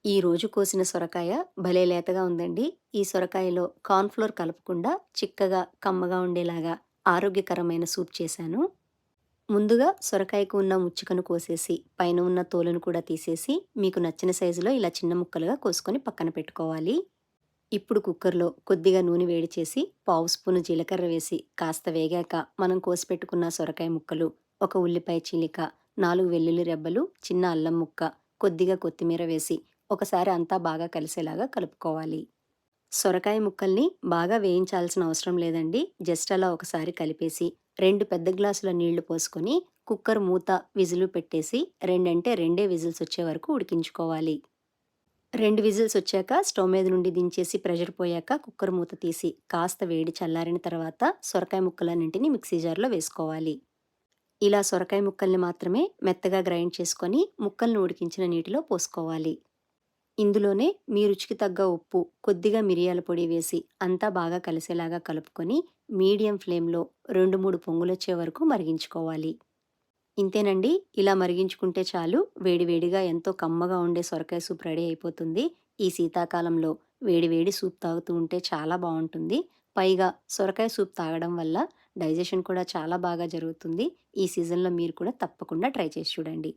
ఈ రోజు కోసిన సొరకాయ భలే లేతగా ఉందండి. ఈ సొరకాయలో కార్న్ ఫ్లోర్ కలపకుండా చిక్కగా, కమ్మగా ఉండేలాగా ఆరోగ్యకరమైన సూప్ చేశాను. ముందుగా సొరకాయకు ఉన్న ముచ్చుకను కోసేసి, పైన ఉన్న తోలును కూడా తీసేసి, మీకు నచ్చిన సైజులో ఇలా చిన్న ముక్కలుగా కోసుకొని పక్కన పెట్టుకోవాలి. ఇప్పుడు కుక్కర్‌లో కొద్దిగా నూనె వేడి చేసి, పావు స్పూను జీలకర్ర వేసి, కాస్త వేగాక మనం కోసి పెట్టుకున్న సొరకాయ ముక్కలు, ఒక ఉల్లిపాయ చీలిక, 4 వెల్లుల్లి రెబ్బలు, చిన్న అల్లం ముక్క, కొద్దిగా కొత్తిమీర వేసి, ఒకసారి అంతా బాగా కలిసేలాగా కలుపుకోవాలి. సొరకాయ ముక్కల్ని బాగా వేయించాల్సిన అవసరం లేదండి. జస్ట్ అలా ఒకసారి కలిపేసి, 2 పెద్ద గ్లాసుల నీళ్లు పోసుకొని, కుక్కర్ మూత, విజిలు పెట్టేసి, రెండంటే రెండే విజిల్స్ వచ్చే వరకు ఉడికించుకోవాలి. 2 విజిల్స్ వచ్చాక స్టవ్ మీద నుండి దించేసి ప్రెషర్ పోయాక కుక్కర్ మూత తీసి కాస్త వేడి చల్లారిన తర్వాత సొరకాయ ముక్కలన్నింటినీ మిక్సీ జార్‌లో వేసుకోవాలి. ఇలా సొరకాయ ముక్కల్ని మాత్రమే మెత్తగా గ్రైండ్ చేసుకొని ముక్కల్ని ఉడికించిన నీటిలో పోసుకోవాలి. ఇందులోనే మీ రుచికి తగ్గ ఉప్పు, కొద్దిగా మిరియాల పొడి వేసి అంతా బాగా కలిసేలాగా కలుపుకొని మీడియం ఫ్లేమ్‌లో 2, 3 పొంగులొచ్చే వరకు మరిగించుకోవాలి. ఇంతేనండి. ఇలా మరిగించుకుంటే చాలు. వేడి వేడిగా ఎంతో కమ్మగా ఉండే సొరకాయ సూప్ రెడీ అయిపోతుంది. ఈ శీతాకాలంలో వేడి వేడి సూప్ తాగుతూ ఉంటే చాలా బావుంటుంది. పైగా సొరకాయ సూప్ తాగడం వల్ల డైజెషన్ కూడా చాలా బాగా జరుగుతుంది. ఈ సీజన్‌లో మీరు కూడా తప్పకుండా ట్రై చేసి చూడండి.